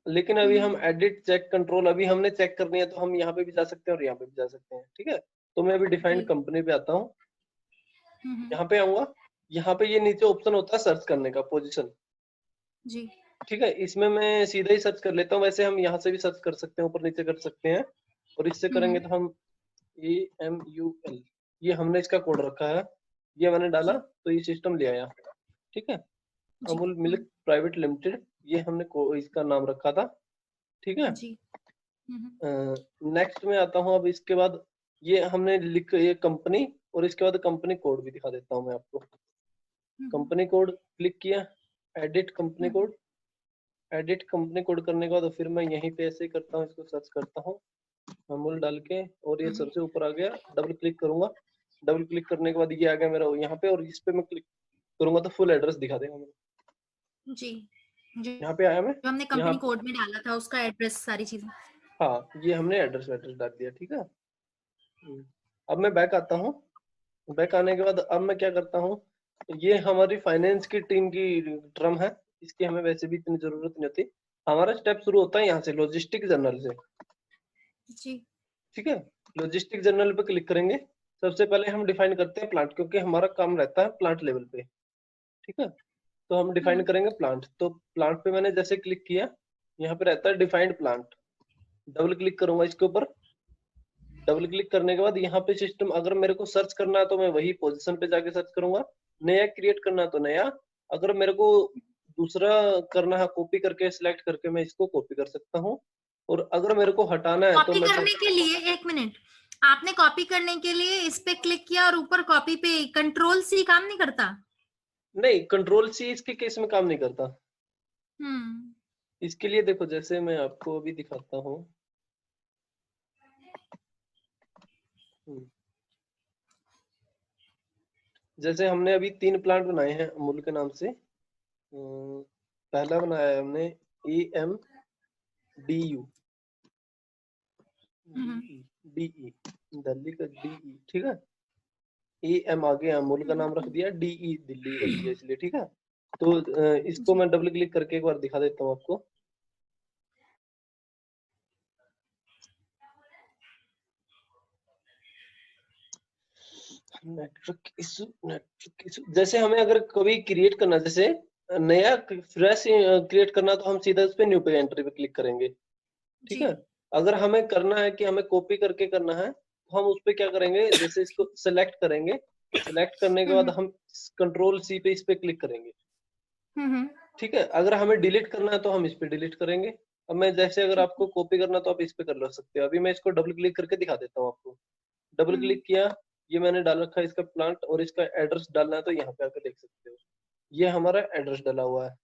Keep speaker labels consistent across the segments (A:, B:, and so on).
A: लेकिन अभी हम एडिट चेक कंट्रोल अभी हमने चेक करनी है तो हम यहाँ पे भी जा सकते हैं और यहाँ पे भी जा सकते हैं, ठीक है। तो मैं अभी डिफाइंड
B: जी।
A: कंपनी पे आता हूँ,
B: हम्म।
A: यहाँ पे आऊंगा, यहाँ पे ये नीचे ऑप्शन होता है सर्च करने का, पोजीशन,
B: जी।
A: ठीक है। इसमें मैं सीधा ही सर्च कर लेता हूँ, वैसे हम यहाँ से भी सर्च कर सकते हैं, ऊपर नीचे कर सकते हैं, और इससे करेंगे तो हम AMUL, ये हमने इसका कोड रखा है, ये मैंने डाला
B: जी।
A: तो ये सिस्टम ले आया, ठीक है।
B: जी।
A: अमूल मिल्क प्राइवेट लिमिटेड, ये हमने इसका नाम रखा था, ठीक है।
B: जी।
A: नेक्स्ट में आता हूँ, अब इसके बाद ये हमने लिख ये कंपनी, और इसके बाद कंपनी कोड भी दिखा देता हूँ मैं आपको। कंपनी कोड क्लिक किया, edit company code, edit company code करने के बाद फिर मैं यहीं पे ऐसे ही करता हूँ, इसको सर्च करता हूँ अमूल डाल के, और ये सबसे ऊपर आ गया, डबल क्लिक करूंगा, डबल क्लिक करने के बाद ये आ गया मेरा यहाँ पे, और इस पे मैं क्लिक करूंगा तो फुल एड्रेस दिखा देगा मेरा।
B: जी। जो
A: यहाँ पे आया मैं,
B: हमने
A: यहाँ,
B: कंपनी कोड में डाला था उसका एड्रेस सारी चीजें।
A: हाँ ये हमने एड्रेस वेड्रेस डाल दिया, ठीक है। अब मैं बैक आता हूँ, बैक आने के बाद अब मैं क्या करता हूँ, ये हमारी फाइनेंस की टीम की टर्म है, इसकी हमें वैसे भी इतनी जरूरत नहीं होती। हमारा स्टेप शुरू होता है यहाँ से, लॉजिस्टिक जर्नल से,
B: जी।
A: ठीक है। लॉजिस्टिक जर्नल पे क्लिक करेंगे, सबसे पहले हम डिफाइन करते हैं प्लांट, क्योंकि हमारा काम रहता है प्लांट लेवल पे, ठीक है। तो हम डिफाइन करेंगे प्लांट, तो प्लांट पे मैंने जैसे क्लिक किया, यहाँ पे रहता है डिफाइंड प्लांट, डबल क्लिक करूंगा इसके ऊपर, डबल क्लिक करने के बाद यहाँ पे सिस्टम, अगर मेरे को सर्च करना है तो मैं वही पोजीशन पे जाके सर्च करूंगा, नया क्रिएट करना है तो नया, अगर मेरे को दूसरा करना है कॉपी करके सिलेक्ट करके मैं इसको कॉपी कर सकता हूँ, और अगर मेरे को हटाना है तो
B: कॉपी
A: मैं
B: करने के लिए एक मिनट, आपने कॉपी करने के लिए इस पे क्लिक किया और ऊपर कॉपी पे कंट्रोल सी काम नहीं करता?
A: नहीं, कंट्रोल सी इसके केस में काम नहीं करता।
B: हम्म।
A: इसके लिए देखो, जैसे मैं आपको अभी दिखाता हूँ, जैसे हमने अभी 3 प्लांट बनाए हैं अमूल के नाम से, पहला बनाया है हमने AMDU, DE, दिल्ली का DE, ठीक है। AM आगे अमूल का नाम रख दिया, DE दिल्ली रख दिया इसलिए, ठीक है। तो इसको
B: जी।
A: मैं डबल क्लिक करके एक बार दिखा देता हूँ आपको। नेटवर्क इशू, जैसे हमें अगर कभी क्रिएट करना, जैसे नया फ्रेश क्रिएट करना, तो हम सीधा उस पे न्यू पे एंट्री पे क्लिक करेंगे, ठीक
B: जी।
A: है। अगर हमें करना है कि हमें कॉपी करके करना है, तो हम उस पे क्या करेंगे, जैसे इसको सेलेक्ट करेंगे, सेलेक्ट करने के बाद हम कंट्रोल सी पे इस पे क्लिक करेंगे, ठीक है। अगर हमें डिलीट करना है तो हम इस पे डिलीट करेंगे। अब मैं जैसे, अगर
B: ठीक
A: आपको कॉपी करना तो आप इस पे कर लो सकते हो, अभी मैं इसको डबल क्लिक करके दिखा देता हूँ आपको। डबल
B: है।
A: क्लिक किया, ये मैंने डाल रखा है इसका प्लांट, और इसका एड्रेस डालना है तो यहाँ पे आकर देख सकते हो, ये हमारा एड्रेस डाला हुआ है,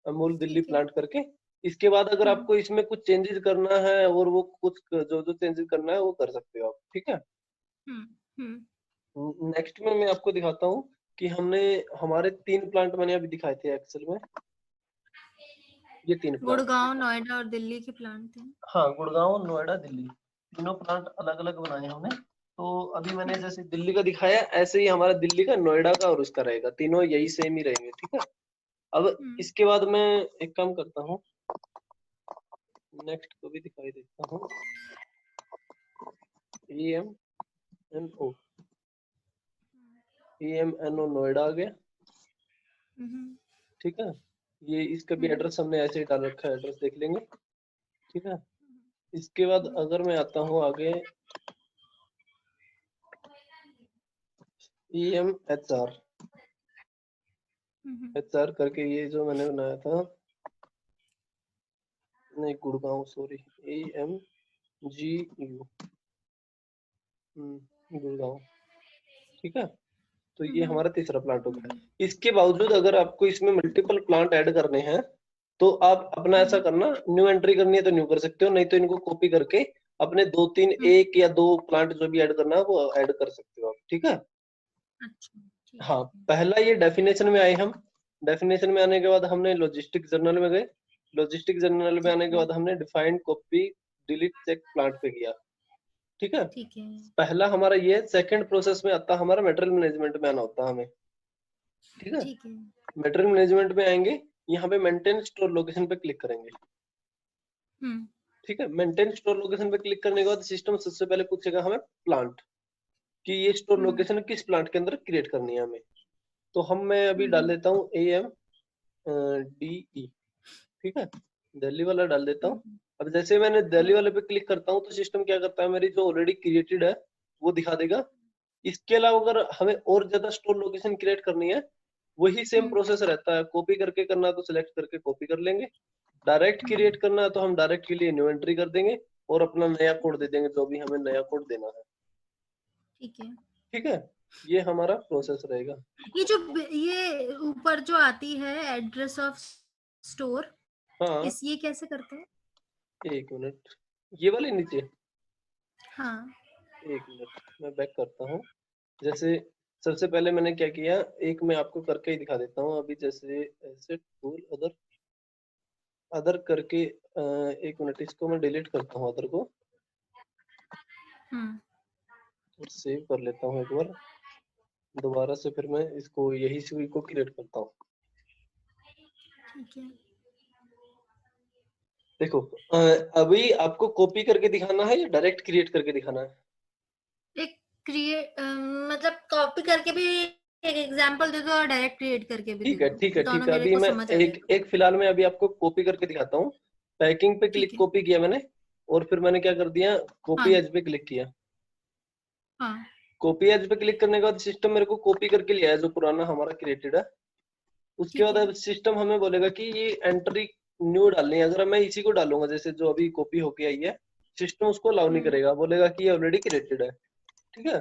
A: अमूल दिल्ली
B: ठीक है।
A: प्लांट करके। इसके बाद अगर आपको इसमें कुछ चेंजेस करना है, और वो कुछ जो जो चेंजेस करना है वो कर सकते हो आप, ठीक है। नेक्स्ट में मैं आपको दिखाता हूँ कि हमने हमारे 3 प्लांट मैंने अभी दिखाए थे एक्सेल में, ये 3 प्लांट,
B: गुड़गांव, नोएडा और दिल्ली के प्लांट थे।
A: हाँ गुड़गांव, नोएडा, दिल्ली, तीनों प्लांट अलग अलग बनाए हमने। तो अभी मैंने जैसे दिल्ली का दिखाया, ऐसे ही हमारा दिल्ली का, नोएडा का और उसका रहेगा, तीनों यही सेम ही रहेंगे, ठीक है। अब इसके बाद मैं एक काम करता हूँ, नेक्स्ट को भी दिखाई देता हूँ, AMNO, AMNO नोएडा आ गया, ठीक है। ये इसका भी एड्रेस हमने ऐसे ही डाल रखा है, एड्रेस देख लेंगे, ठीक है। इसके बाद अगर मैं आता हूँ आगे, EMHR, HR करके, ये जो मैंने बनाया था, नहीं गुड़गांव, सॉरी, AMGU, गुड़गांव, ठीक है। तो ये हमारा तीसरा प्लांट हो गया। इसके बावजूद अगर आपको इसमें मल्टीपल प्लांट ऐड करने हैं, तो आप अपना ऐसा करना, न्यू एंट्री करनी है तो न्यू कर सकते हो, नहीं तो इनको कॉपी करके अपने 2-3 1 या 2 प्लांट जो भी ऐड करना है वो ऐड कर सकते हो आप, ठीक है।
B: अच्छा, ठीक
A: हाँ,
B: है।
A: पहला ये डेफिनेशन में आए हम, डेफिनेशन में आने के बाद हमने लॉजिस्टिक जर्नल में गए, लॉजिस्टिक जर्नल में आने के बाद हमने defined copy delete check plant पे किया, ठीक है।
B: ठीक है।
A: पहला हमारा ये, सेकंड प्रोसेस में आता हमारा मटेरियल मैनेजमेंट में आना होता है हमें, ठीक है।
B: ठीक है।
A: मटेरियल मैनेजमेंट में आएंगे, यहाँ पे मेंटेन स्टोर लोकेशन पे क्लिक करेंगे, ठीक है। मेंटेन स्टोर लोकेशन पे क्लिक करने के बाद सिस्टम सबसे पहले पूछेगा हमें प्लांट, कि ये स्टोर लोकेशन किस प्लांट के अंदर क्रिएट करनी है हमें। तो मैं अभी डाल देता हूँ AMDE, ठीक है, दिल्ली वाला डाल देता हूँ। अब जैसे मैंने दिल्ली वाले पे क्लिक करता हूँ तो सिस्टम क्या करता है, मेरी जो ऑलरेडी क्रिएटेड है वो दिखा देगा। इसके अलावा अगर हमें और ज्यादा स्टोर लोकेशन क्रिएट करनी है, वही सेम प्रोसेस रहता है। कॉपी करके करना है तो सिलेक्ट करके कॉपी कर लेंगे, डायरेक्ट क्रिएट करना है तो हम डायरेक्ट के लिए न्यू एंट्री कर देंगे और अपना नया कोड दे देंगे, जो भी हमें नया कोड देना है।
B: ठीक है,
A: ठीक है, ये हमारा प्रोसेस रहेगा।
B: ये ऊपर जो आती है एड्रेस ऑफ स्टोर,
A: हाँ,
B: ये कैसे करते हैं?
A: एक मिनट, ये वाले नीचे,
B: हाँ,
A: एक मिनट मैं बैक करता हूँ। जैसे सबसे पहले मैंने क्या किया, एक मैं आपको करके ही दिखा देता हूँ अभी। जैसे ऐसे टूल अदर अदर करके एक मिनट, इसको मैं डिलीट करता हूँ अदर को और सेव कर लेता हूँ एक बार दोबारा से, फिर मैं इसको यही से को क्रिएट करता हूँ।
B: ठीक है।
A: देखो अभी आपको कॉपी करके दिखाना है या डायरेक्ट क्रिएट करके दिखाना है?
B: एक क्रिएट मतलब कॉपी करके भी एक एग्जांपल दे दो और डायरेक्ट क्रिएट करके भी दे
A: ठीक है,
B: दो,
A: ठीक है, ठीक
B: दोनों
A: है।
B: मेरे
A: अभी
B: को
A: मैं
B: समझ आ
A: एक
B: जाएगा।
A: एक फिलहाल में अभी आपको कॉपी करके दिखाता हूँ। पैकिंग पे
B: ठीक
A: क्लिक
B: है।
A: कॉपी किया मैंने और फिर मैंने क्या कर दिया, कॉपी
B: हाँ
A: एज पे क्लिक किया।
B: हाँ।
A: कॉपी एज पे क्लिक करने के बाद सिस्टम मेरे को कॉपी करके लिया है जो पुराना हमारा क्रिएटेड है। उसके
B: ठीक
A: बाद
B: है।
A: अब सिस्टम हमें बोलेगा कि ये एंट्री न्यू डालनी है। अगर मैं इसी को डालूंगा जैसे जो अभी कॉपी होके आई है, सिस्टम उसको अलाउ नहीं करेगा, बोलेगा कि ये ऑलरेडी क्रिएटेड है। ठीक है,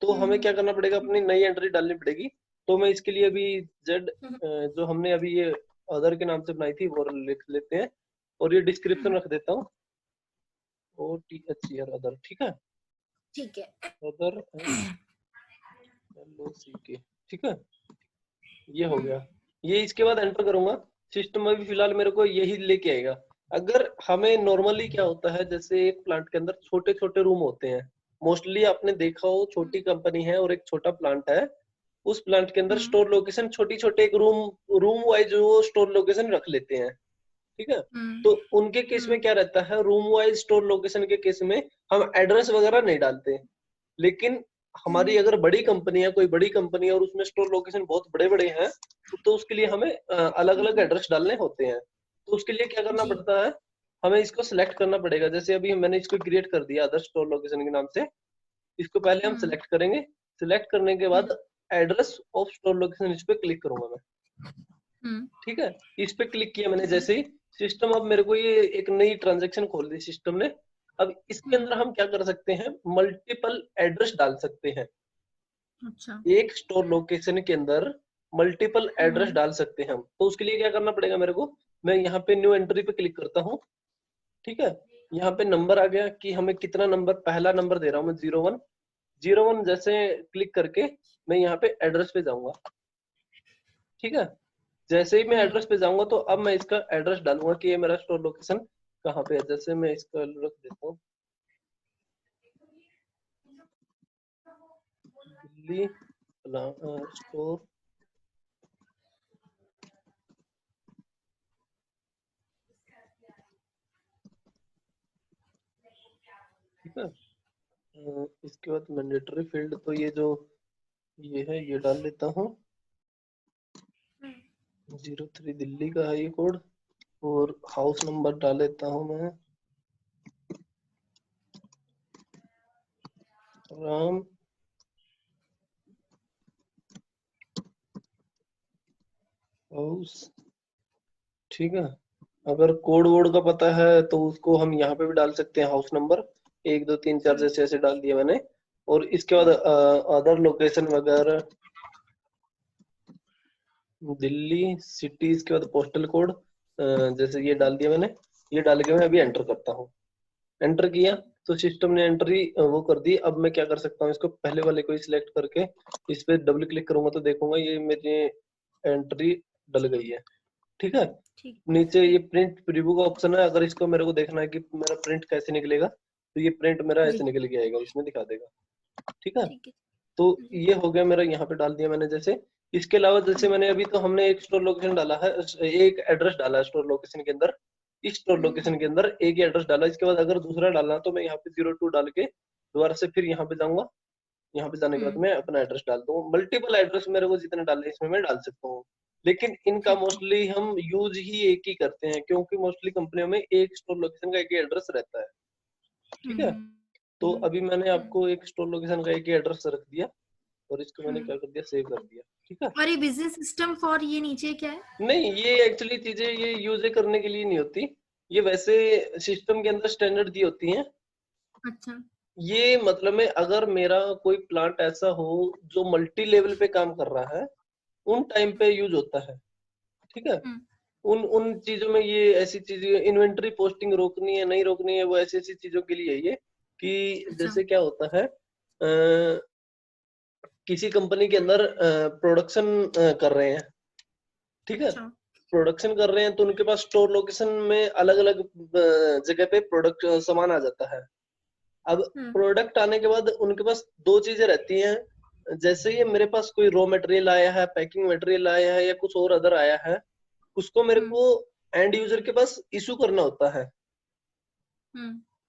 A: तो हमें क्या करना पड़ेगा, अपनी नई एंट्री डालनी पड़ेगी। तो मैं इसके लिए अभी जेड जो हमने अभी ये अदर के नाम से बनाई थी वो लिख लेते हैं और ये डिस्क्रिप्शन रख देता हूँ OTHER अदर। ठीक है,
B: ठीक है।
A: Other LOCK। ठीक है, ये हो गया। ये इसके बाद एंटर करूंगा, सिस्टम अभी फिलहाल मेरे को यही लेके आएगा। अगर हमें नॉर्मली क्या होता है, जैसे एक प्लांट के अंदर छोटे छोटे रूम होते हैं, मोस्टली आपने देखा हो, छोटी कंपनी है और एक छोटा प्लांट है, उस प्लांट के अंदर स्टोर लोकेशन छोटी छोटे एक रूम रूम वाइज वो स्टोर लोकेशन रख लेते हैं। ठीक है, तो उनके केस में क्या रहता है, रूम वाइज स्टोर लोकेशन के केस में हम एड्रेस वगैरह नहीं डालते। लेकिन हमारी अगर बड़ी कंपनी है, कोई बड़ी कंपनी है और उसमें स्टोर लोकेशन बहुत बड़े बड़े हैं, तो उसके लिए हमें अलग अलग एड्रेस डालने होते हैं। तो उसके लिए क्या करना
B: जी।
A: पड़ता है, हमें इसको सिलेक्ट करना पड़ेगा। जैसे अभी मैंने इसको क्रिएट कर दिया अदर स्टोर लोकेशन के नाम से, इसको पहले हम सिलेक्ट करेंगे। सिलेक्ट करने के बाद एड्रेस ऑफ स्टोर लोकेशन इस पे क्लिक करूंगा मैं। ठीक है, इस पे क्लिक किया मैंने जैसे ही, सिस्टम अब मेरे को ये एक नई ट्रांजेक्शन खोल दी सिस्टम ने। अब इसके अंदर हम क्या कर सकते हैं, मल्टीपल एड्रेस डाल सकते हैं।
B: अच्छा।
A: एक स्टोर लोकेशन के अंदर मल्टीपल एड्रेस डाल सकते हैं हम। तो उसके लिए क्या करना पड़ेगा मेरे को, मैं यहाँ पे न्यू एंट्री पे क्लिक करता हूँ। ठीक है, यहाँ पे नंबर आ गया कि हमें कितना नंबर, पहला नंबर दे रहा हूँ मैं 01 जैसे क्लिक करके मैं यहाँ पे एड्रेस पे जाऊंगा। ठीक है, जैसे ही मैं एड्रेस पे जाऊंगा तो अब मैं इसका एड्रेस डालूंगा कि ये मेरा स्टोर लोकेशन कहाँ पे है। जैसे मैं इसका रख देता हूँ दिल्ली स्टोर। ठीक है, इसके बाद मैंडेटरी फील्ड तो ये जो ये है ये डाल लेता हूँ, 03 दिल्ली का है ये कोड। और हाउस नंबर डाल लेता हूँ मैं राम हाउस। ठीक है, अगर कोड वोड का पता है तो उसको हम यहाँ पे भी डाल सकते हैं, हाउस नंबर 1 2 3 4 जैसे ऐसे डाल दिया मैंने। और इसके बाद अदर लोकेशन वगैरह, दिल्ली सिटी, इसके बाद पोस्टल कोड जैसे ये डाल दिया मैंने। ये डाल के मैं अभी एंटर करता हूँ। एंटर किया तो सिस्टम ने एंट्री वो कर दी। अब मैं क्या कर सकता हूँ, इसको पहले वाले को ही सिलेक्ट करके इस पे डबल क्लिक करूंगा तो देखूंगा ये मेरी एंट्री डल गई है। ठीक है,
B: ठीक।
A: नीचे ये प्रिंट प्रीव्यू का ऑप्शन है, अगर इसको मेरे को देखना है कि मेरा प्रिंट कैसे निकलेगा तो ये प्रिंट मेरा ऐसे
B: जी।
A: निकल के आएगा, इसमें दिखा देगा। ठीक है,
B: ठीक है।
A: तो ये हो गया मेरा, यहाँ पे डाल दिया मैंने जैसे। इसके अलावा जैसे मैंने अभी तो हमने एक स्टोर लोकेशन डाला है, एक एड्रेस डाला है स्टोर लोकेशन के अंदर। इस स्टोर लोकेशन के अंदर एक ही एड्रेस डाला। इसके बाद अगर दूसरा डालना तो मैं यहाँ पे 02 डाल के दोबारा से फिर यहाँ पे जाऊंगा। यहाँ पे जाने के बाद मैं अपना एड्रेस डाल दूंगा। मल्टीपल एड्रेस मेरे को जितने डालने हैं इसमें मैं डाल सकता हूँ, लेकिन इनका
B: ठीक है।
A: मोस्टली हम यूज ही एक ही करते हैं, क्योंकि मोस्टली कंपनियों में एक स्टोर लोकेशन का एक ही एड्रेस रहता है। ठीक है, तो अभी मैंने आपको एक स्टोर लोकेशन का एक ही एड्रेस रख दिया और इसको मैंने क्या कर दिया, सेव कर दिया। ठीक है,
B: और ये बिजनेस सिस्टम फॉर ये नीचे क्या है?
A: नहीं ये एक्चुअली चीजें ये यूज करने के लिए नहीं होती, ये वैसे सिस्टम के अंदर स्टैंडर्ड दी होती हैं।
B: अच्छा।
A: ये मतलब में अगर मेरा कोई प्लांट ऐसा हो जो मल्टी लेवल पे काम कर रहा है, उन टाइम पे यूज होता है। ठीक है, उन उन चीजों में ये ऐसी चीजें, इन्वेंटरी पोस्टिंग रोकनी है नहीं रोकनी है, वो ऐसी ऐसी चीजों के लिए है ये कि
B: अच्छा।
A: जैसे क्या होता है, किसी कंपनी के अंदर प्रोडक्शन कर रहे हैं। ठीक है,
B: अच्छा।
A: प्रोडक्शन कर रहे हैं तो उनके पास स्टोर लोकेशन में अलग अलग जगह पे प्रोडक्ट सामान आ जाता है। अब प्रोडक्ट आने के बाद उनके पास दो चीजें रहती हैं, जैसे ये मेरे पास कोई रॉ मटेरियल आया है, पैकिंग मटेरियल आया है या कुछ और अदर आया है, उसको मेरे को एंड यूजर के पास इशू करना होता है।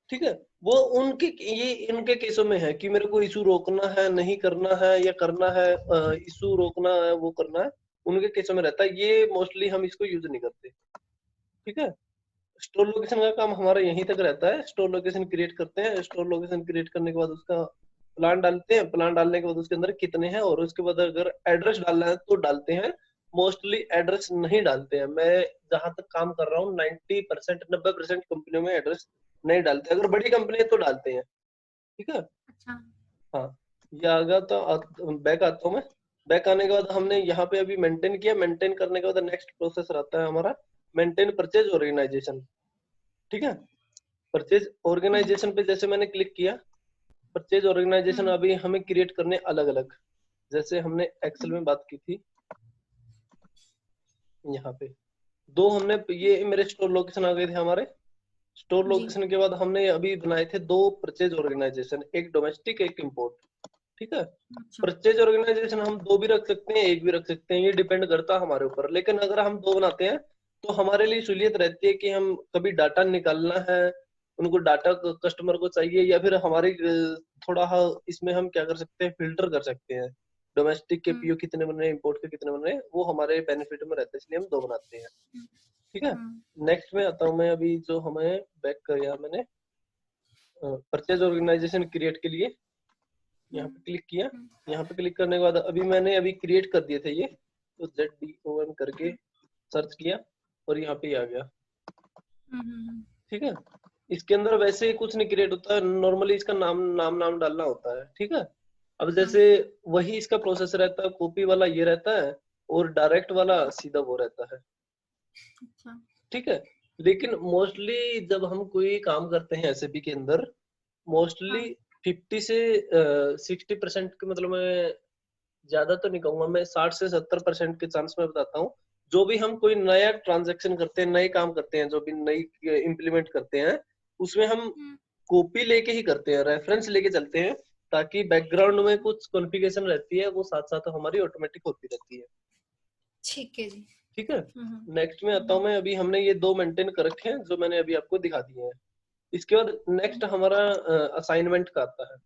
A: ठीक है, वो उनके ये इनके केसों में है कि मेरे को इशू रोकना है नहीं करना है या करना है, इशू रोकना है वो करना है, उनके केसों में रहता है। ये मोस्टली हम इसको यूज नहीं करते। ठीक है, स्टोर लोकेशन का काम हमारा यहीं तक रहता है। स्टोर लोकेशन क्रिएट करते हैं, स्टोर लोकेशन क्रिएट करने के बाद उसका प्लान डालते हैं, प्लान डालने के बाद उसके अंदर कितने हैं और उसके बाद अगर एड्रेस डालना है तो डालते हैं। मोस्टली एड्रेस नहीं डालते हैं। मैं जहां तक काम कर रहा हूँ 90% 90% कंपनियों में एड्रेस नहीं डालते, अगर बड़ी कंपनी है तो डालते हैं। ठीक है,
B: अच्छा।
A: हाँ, ये आ गया तो बैक आता हूँ मैं। बैक आने के बाद हमने यहाँ पे अभी मेंटेन किया, मेंटेन करने के बाद नेक्स्ट प्रोसेस रहता है हमारा मेंटेन परचेज ऑर्गेनाइजेशन। ठीक है, परचेज ऑर्गेनाइजेशन पे जैसे मैंने क्लिक किया, परचेज ऑर्गेनाइजेशन अभी हमें क्रिएट करने अलग अलग, जैसे हमने एक्सेल में बात की थी, यहाँ पे दो हमने, ये मेरे स्टोर लोकेशन आ गए थे हमारे। स्टोर लोकेशन के बाद हमने अभी बनाए थे दो परचेज ऑर्गेनाइजेशन, एक डोमेस्टिक एक इंपोर्ट। ठीक है, परचेज ऑर्गेनाइजेशन हम दो भी रख सकते हैं एक भी रख सकते हैं, ये डिपेंड करता है हमारे ऊपर। लेकिन अगर हम दो बनाते हैं तो हमारे लिए सहूलियत रहती है कि हम कभी डाटा निकालना है, उनको डाटा कस्टमर को चाहिए, या फिर हमारी थोड़ा इसमें हम क्या कर सकते हैं, फिल्टर कर सकते हैं डोमेस्टिक के पीओ कितने बन रहे हैं, इंपोर्ट के कितने बन रहे हैं, वो हमारे बेनिफिट में रहता है, इसलिए हम दो बनाते हैं। ठीक है, नेक्स्ट में आता हूँ मैं, अभी जो हमें बैक किया मैंने परचेज ऑर्गेनाइजेशन क्रिएट के लिए, यहाँ पे क्लिक किया। यहाँ पे क्लिक करने के बाद अभी मैंने अभी क्रिएट कर दिए थे ये, तो ZDOM करके सर्च किया और यहाँ पे आ गया। ठीक है, इसके अंदर वैसे ही कुछ नहीं क्रिएट होता है, नॉर्मली इसका नाम डालना होता है। ठीक है, अब जैसे वही इसका प्रोसेस रहता है, कॉपी वाला ये रहता है और डायरेक्ट वाला सीधा वो रहता है। ठीक है, लेकिन मोस्टली जब हम कोई काम करते हैं SAP के अंदर, मोस्टली 50 से 60% के, मतलब मैं ज्यादा तो नहीं कहूंगा, मैं 60 से 70% के चांस में बताता हूँ। जो भी हम कोई नया ट्रांजैक्शन करते हैं, नए काम करते हैं, जो भी नई इम्प्लीमेंट करते हैं, उसमें हम कॉपी लेके ही करते हैं, रेफरेंस लेके चलते हैं, ताकि बैकग्राउंड में कुछ कॉन्फ़िगरेशन रहती है वो साथ साथ हमारी ऑटोमेटिक होती रहती है।
B: ठीक है जी।
A: ठीक है, नेक्स्ट में आता हूँ मैं। अभी हमने ये दो मेंटेन कर रखे हैं जो मैंने अभी आपको दिखा दिए हैं। इसके बाद नेक्स्ट हमारा असाइनमेंट का आता है।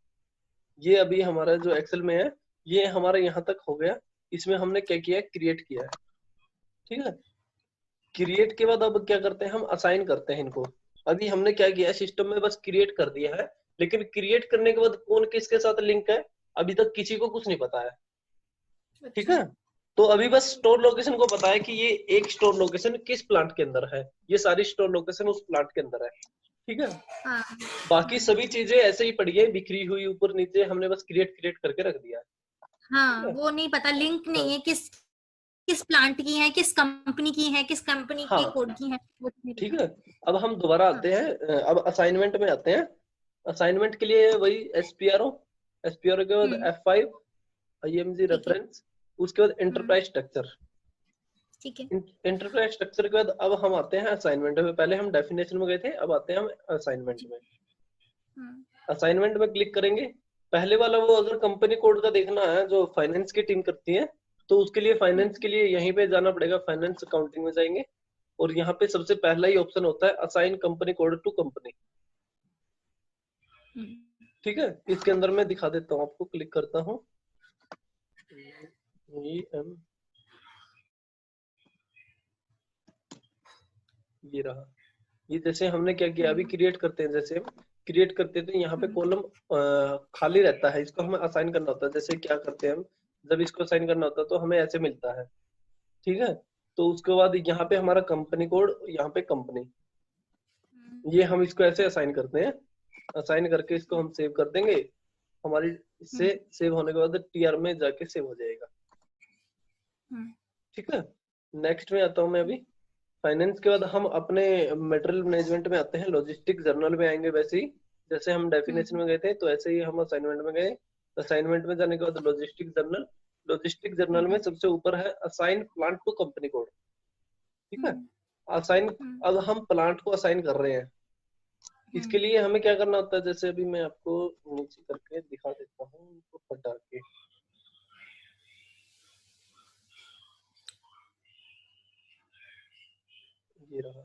A: ये अभी हमारा जो एक्सेल में है, ये हमारा यहाँ तक हो गया। इसमें हमने क्या किया है, क्रिएट किया है। ठीक है, क्रिएट के बाद अब क्या करते हैं, हम असाइन करते हैं इनको। अभी हमने क्या किया है, सिस्टम में बस क्रिएट कर दिया है, लेकिन क्रिएट करने के बाद कौन किसके साथ लिंक है अभी तक किसी को कुछ नहीं पता है। ठीक है, तो अभी बस स्टोर लोकेशन को पता है कि ये एक स्टोर लोकेशन किस प्लांट के अंदर है, ये सारी स्टोर लोकेशन उस प्लांट के अंदर है। ठीक है, बाकी सभी चीजें ऐसे ही पड़ी है बिखरी हुई ऊपर नीचे, हमने बस क्रिएट करके रख दिया है।
B: हाँ, वो नहीं पता, लिंक नहीं है, किस प्लांट की है, किस कंपनी की है, किस कंपनी के कोड की है, वो नहीं
A: ठीक
B: पता।
A: है, अब हम दोबारा आते हैं, अब असाइनमेंट में आते हैं। असाइनमेंट के लिए वही SPRO के बाद F5 IMG रेफरेंस, उसके बाद एंटरप्राइज स्ट्रक्चर।
B: ठीक है,
A: एंटरप्राइज स्ट्रक्चर के बाद अब हम आते हैं असाइनमेंट में। पहले हम डेफिनेशन में गए थे, अब आते हैं हम असाइनमेंट में। असाइनमेंट में क्लिक करेंगे, पहले वाला वो अगर कंपनी कोड का देखना है जो फाइनेंस की टीम करती है, तो उसके लिए फाइनेंस के लिए यहीं पे जाना पड़ेगा, फाइनेंस अकाउंटिंग में जाएंगे। और यहाँ पे सबसे पहला ही ऑप्शन होता है assign company code to company. ठीक है, इसके अंदर मैं दिखा देता हूँ आपको, क्लिक करता हूँ, ये रहा। ये जैसे हमने क्या किया, अभी क्रिएट करते हैं, जैसे हम क्रिएट करते थे, यहाँ पे कॉलम खाली रहता है, इसको हमें असाइन करना होता है। जैसे क्या करते हैं हम, जब इसको असाइन करना होता है तो हमें ऐसे मिलता है। ठीक है, तो उसके बाद यहाँ पे हमारा कंपनी कोड, यहाँ पे कंपनी, ये हम इसको ऐसे असाइन करते हैं। असाइन करके इसको हम सेव कर देंगे, हमारी इससे सेव होने के बाद टीआर में जाके सेव हो जाएगा। ठीक है, नेक्स्ट में आता हूँ मैं अभी। फाइनेंस के बाद हम अपने मटेरियल मैनेजमेंट में आते हैं, लॉजिस्टिक जर्नल में आएंगे। वैसे ही जैसे हम डेफिनेशन में गए थे, तो ऐसे ही हम असाइनमेंट में गए। असाइनमेंट में जाने के बाद लॉजिस्टिक जर्नल, लॉजिस्टिक जर्नल में सबसे ऊपर है assign plant to company code. ठीक है, असाइन, अब हम प्लांट को असाइन कर रहे हैं, इसके लिए हमें क्या करना होता है, जैसे अभी मैं आपको नीचे करके दिखा देता हूँ, उनको हटा के। ये रहा,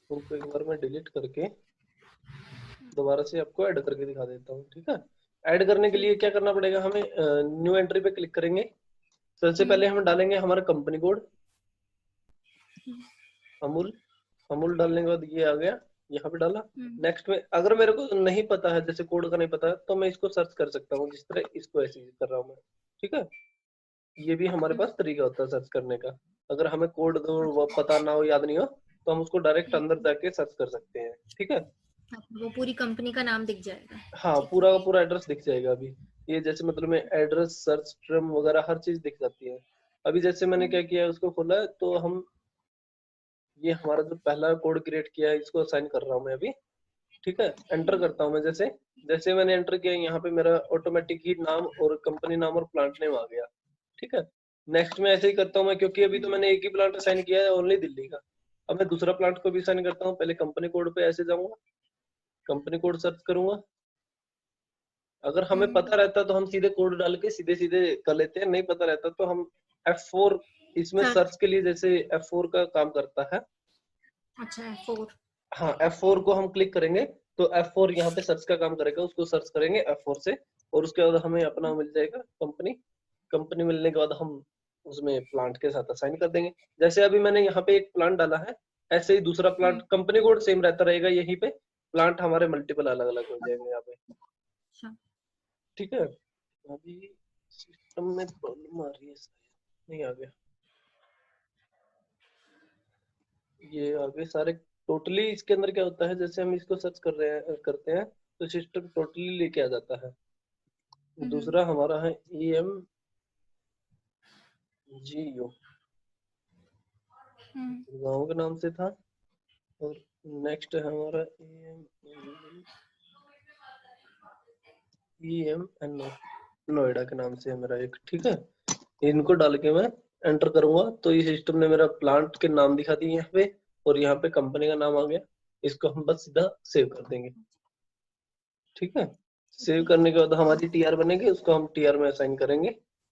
A: उनको एक बार मैं डिलीट करके दोबारा से आपको ऐड करके दिखा देता हूँ। ठीक है, ऐड करने के लिए क्या करना पड़ेगा हमें, न्यू एंट्री पे क्लिक करेंगे। सबसे पहले हम डालेंगे हमारा कंपनी कोड, अमूल। अमूल डालने के बाद ये आ गया, यहाँ पे डाला। नेक्स्ट में अगर मेरे को नहीं पता है, जैसे कोड का नहीं पता है, तो मैं इसको सर्च कर सकता हूँ, जिस तरह इसको ऐसे कर रहा हूँ मैं। ठीक है, ये भी हमारे पास तरीका होता है सर्च करने का। अगर हमें कोड पता ना हो, याद नहीं हो, तो हम उसको डायरेक्ट अंदर जाके सर्च कर सकते हैं। ठीक है,
B: वो पूरी कंपनी का नाम दिख जाएगा।
A: हाँ, पूरा का पूरा एड्रेस दिख जाएगा। अभी ये जैसे मतलब में एड्रेस, सर्च टर्म वगैरह हर चीज दिख जाती है। अभी जैसे मैंने क्या किया है, उसको खोला है, तो हम ये हमारा जो पहला कोड क्रिएट किया है, इसको असाइन कर रहा हूँ मैं अभी। ठीक है, एंटर करता हूँ मैं। जैसे जैसे मैंने एंटर किया, यहाँ पे मेरा ऑटोमेटिक ही नाम और कंपनी नाम और प्लांट नेम आ गया। ठीक है, नेक्स्ट में ऐसे ही करता हूँ मैं, क्योंकि अभी तो मैंने एक ही प्लांट असाइन किया है, ओनली दिल्ली का। अब मैं दूसरा प्लांट को भी असाइन करता हूँ। पहले कंपनी कोड पे ऐसे जाऊंगा, कंपनी कोड सर्च करूंगा। अगर हमें पता रहता तो हम सीधे कोड डाल के सीधे सीधे कर लेते हैं, नहीं पता रहता तो हम F4 इसमें सर्च के लिए, जैसे F4 का काम करता है।
B: अच्छा, F4,
A: हाँ, F4 को हम क्लिक करेंगे तो F4 यहाँ पे सर्च का काम करेगा, उसको सर्च करेंगे F4 से, और उसके बाद हमें अपना मिल जाएगा कंपनी। कंपनी मिलने के बाद हम उसमें प्लांट के साथ असाइन कर देंगे। जैसे अभी मैंने यहाँ पे एक प्लांट डाला है, ऐसे ही दूसरा प्लांट, कंपनी कोड सेम रहता रहेगा, यहीं पे प्लांट हमारे मल्टीपल अलग अलग हो जाएंगे यहाँ पे। ठीक है, अभी सिस्टम में प्रॉब्लम आ रही है, नहीं आ गया, ये आगे सारे टोटली। इसके अंदर क्या होता है, जैसे हम इसको सर्च कर रहे हैं, करते हैं, तो सिस्टम टोटली लेके आ जाता है। दूसरा हमारा है EMGU, गाँव के नाम से था। और नेक्स्ट है हमारा EMNO, नोएडा के नाम से है मेरा एक। ठीक है, इनको डाल के मैं एंटर करूंगा, तो ये सिस्टम ने मेरा प्लांट के नाम दिखा दिए यहाँ पे, और यहाँ पे कंपनी का नाम आ गया। इसको हम बस सीधा सेव कर देंगे। ठीक है, सेव करने के बाद हमारी टीआर बनेगी, उसको हम टीआर में असाइन करेंगे।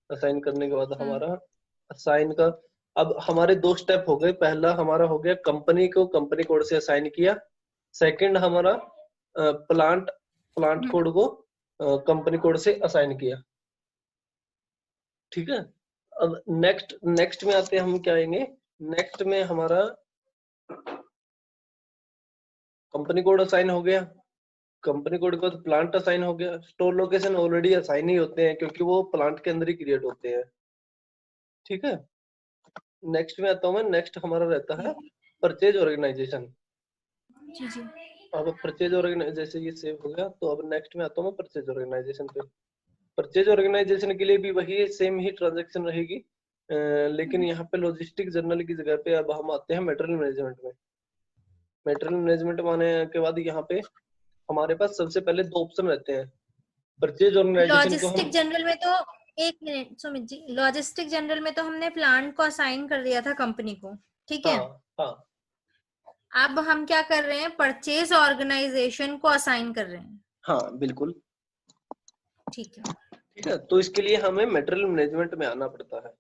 A: असाइन करने के बाद हमारा असाइन का, अब हमारे दो स्टेप हो गए। पहला हमारा हो गया कंपनी को कंपनी कोड से असाइन किया, सेकंड हमारा प्लांट कोड को कंपनी कोड से असाइन किया। ठीक है, अब नेक्स्ट में आते हैं हम, क्या आएंगे नेक्स्ट में, हमारा कंपनी कोड असाइन हो गया, कंपनी कोड के बाद प्लांट असाइन हो गया। स्टोर लोकेशन ऑलरेडी असाइन ही होते हैं, क्योंकि वो प्लांट के अंदर ही क्रिएट होते हैं। ठीक है, नेक्स्ट में आता हूँ मैं। नेक्स्ट हमारा रहता है परचेज ऑर्गेनाइजेशन। अब परचेज ऑर्गेनाइजेशन ये सेव हो गया, तो अब नेक्स्ट में आता हूँ मैं परचेज ऑर्गेनाइजेशन पे। परचेज ऑर्गेनाइजेशन के लिए भी वही सेम ही ट्रांजेक्शन रहेगी, लेकिन यहाँ पे लॉजिस्टिक जर्नल की जगह पे अब हम आते हैं मटेरियल मैनेजमेंट में। मटेरियल मैनेजमेंट आने के बाद यहाँ पे हमारे पास सबसे पहले दो ऑप्शन रहते हैं। परचेज ऑर्गेनाइजेशन को
B: लॉजिस्टिक जनरल में तो, एक minute Sumit ji, logistic general में तो हमने प्लांट को असाइन कर दिया था कंपनी को, ठीक है।
A: हाँ,
B: अब हम क्या कर रहे हैं, परचेज ऑर्गेनाइजेशन को असाइन कर रहे हैं।
A: हाँ बिल्कुल,
B: ठीक है।
A: ठीक है, तो इसके लिए हमें मटेरियल मैनेजमेंट में आना पड़ता है।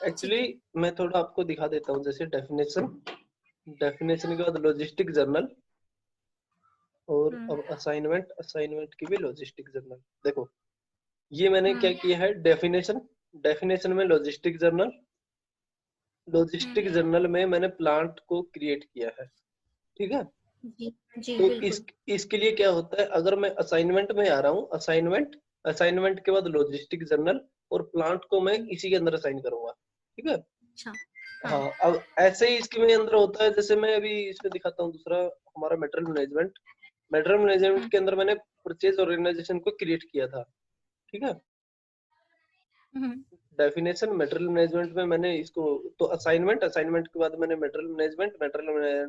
A: एक्चुअली मैं थोड़ा आपको दिखा देता हूँ, जैसे डेफिनेशन के बाद लॉजिस्टिक जर्नल, और अब असाइनमेंट की भी लॉजिस्टिक जर्नल। देखो ये मैंने क्या किया है, डेफिनेशन में लॉजिस्टिक जर्नल में मैंने प्लांट को क्रिएट किया है, ठीक है।
B: जी जी
A: तो
B: बिल्कुल।
A: इसके लिए क्या होता है, अगर मैं असाइनमेंट में आ रहा हूँ, असाइनमेंट के बाद लॉजिस्टिक जर्नल और प्लांट को मैं इसी के अंदर असाइन करूंगा, ठीक है।
B: अच्छा
A: हाँ, अब ऐसे ही इसके में अंदर होता है, जैसे मैं अभी इसमें दिखाता हूँ दूसरा, हमारा मटेरियल मैनेजमेंट के अंदर मैंने परचेज ऑर्गेनाइजेशन को क्रिएट किया था, ठीक है। डेफिनेशन मटेरियल मैनेजमेंट में मैंने इसको, तो असाइनमेंट के बाद मैंने मटेरियल मैनेजमेंट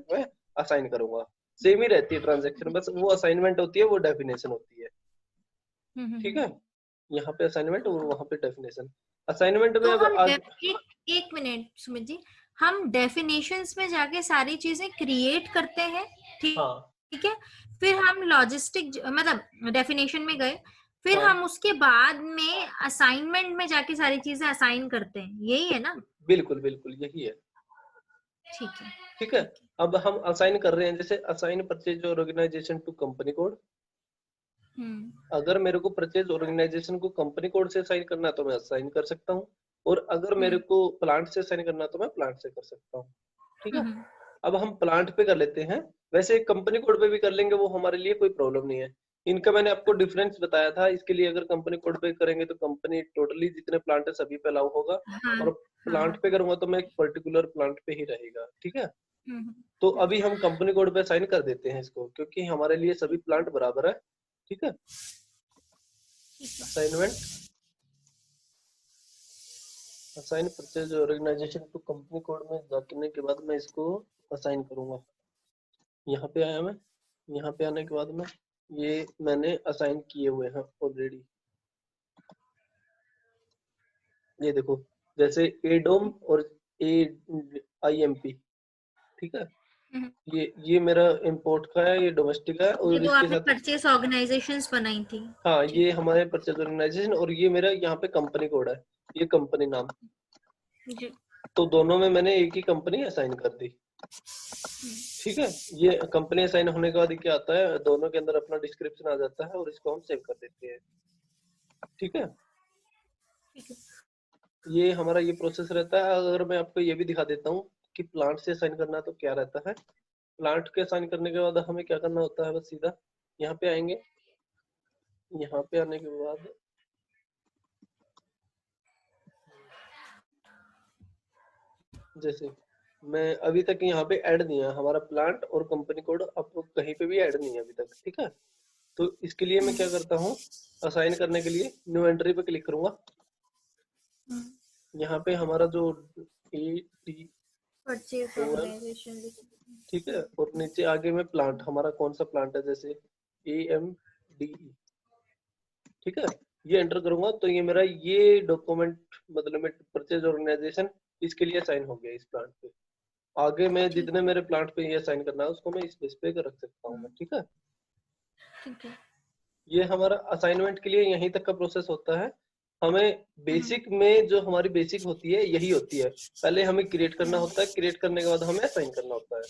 A: में असाइन करूंगा। सेम ही रहती है ट्रांजैक्शन, बस वो असाइनमेंट होती है, वो डेफिनेशन होती है, ठीक है। यहाँ पे असाइनमेंट और वहाँ पे डेफिनेशन। असाइनमेंट में
B: तो
A: अब
B: हम एक मिनट सुमित जी, हम डेफिनेशंस में जाके सारी चीजें क्रिएट करते हैं,
A: हाँ
B: ठीक है। फिर हम लॉजिस्टिक मतलब डेफिनेशन में गए, फिर
A: हाँ,
B: हम उसके बाद में असाइनमेंट में जाके सारी चीजें असाइन करते हैं, यही है ना?
A: बिल्कुल बिल्कुल यही है,
B: ठीक है
A: ठीक है।
B: ठीक है।
A: अब हम असाइन कर रहे हैं, जैसे assign purchase organisation to company code. अगर मेरे को परचेज ऑर्गेनाइजेशन को कंपनी कोड से असाइन करना है तो मैं असाइन कर सकता हूँ, और अगर मेरे को प्लांट से असाइन करना है तो मैं प्लांट से कर सकता हूँ, ठीक है। अब हम प्लांट पे कर लेते हैं, वैसे कंपनी कोड पे भी कर लेंगे, वो हमारे लिए कोई प्रॉब्लम नहीं है। इनका मैंने आपको डिफरेंस बताया था, इसके लिए अगर कंपनी कोड पे करेंगे तो कंपनी टोटली जितने प्लांट है सभी पे अलाउ होगा,
B: हाँ
A: और
B: हाँ।
A: प्लांट पे करूंगा तो मैं एक पर्टिकुलर प्लांट पे ही रहेगा, ठीक है।
B: हम्म,
A: तो अभी हम कंपनी कोड पे असाइन कर देते हैं इसको, क्योंकि हमारे लिए सभी प्लांट बराबर है, ठीक है। Assignment assign purchase organisation to company code में जाने के बाद मैं इसको असाइन करूंगा। यहाँ पे आया मैं, यहाँ पे आने के बाद में ये मैंने असाइन किए हुए हैं ऑलरेडी। ये देखो, जैसे एडोम और ए आई एम पी, ठीक है। ये मेरा इंपोर्ट का है, ये डोमेस्टिक है,
B: ये
A: और
B: तो
A: इसके
B: आपने
A: साथ
B: परचेस ऑर्गेनाइजेशंस बनाई थी।
A: हाँ,
B: ठीक
A: ये हमारे परचेज ऑर्गेनाइजेशन, और ये मेरा यहाँ पे कंपनी कोड है, ये कंपनी नाम।
B: जी।
A: तो दोनों में मैंने एक ही कंपनी असाइन कर दी, ठीक है। ये कंपनी असाइन होने के बाद क्या आता है, दोनों के अंदर अपना डिस्क्रिप्शन आ जाता है, और इसको हम सेव कर देते हैं, ठीक है। ये हमारा ये प्रोसेस रहता है। अगर मैं आपको ये भी दिखा देता हूँ कि प्लांट से असाइन करना है तो क्या रहता है। प्लांट के असाइन करने के बाद हमें क्या करना होता है, बस सीधा यहाँ पे आएंगे। यहाँ पे आने के बाद जैसे मैं अभी तक यहाँ पे ऐड नहीं है हमारा प्लांट और कंपनी कोड, अब कहीं पे भी ऐड नहीं है अभी तक, ठीक है। तो इसके लिए मैं क्या करता हूँ, असाइन करने के लिए न्यू एंट्री पे क्लिक करूंगा। यहाँ पे हमारा जो A T
B: purchase
A: O L,
B: organisation.
A: ठीक है, और नीचे आगे में प्लांट हमारा कौन सा प्लांट है, जैसे AMDE, ठीक है। ये एंटर करूंगा तो ये मेरा ये डॉक्यूमेंट, मतलब परचेज ऑर्गेनाइजेशन इसके लिए साइन हो गया इस प्लांट पे। आगे मैं जितने मेरे प्लांट पे ये साइन करना है उसको मैं इस बेस पे रख सकता हूँ मैं, ठीक है।
B: ठीक है।
A: ये हमारा असाइनमेंट के लिए यहीं तक का प्रोसेस होता है। हमें बेसिक में जो हमारी बेसिक होती है यही होती है, पहले हमें क्रिएट करना होता है, क्रिएट करने के बाद हमें असाइन करना होता है।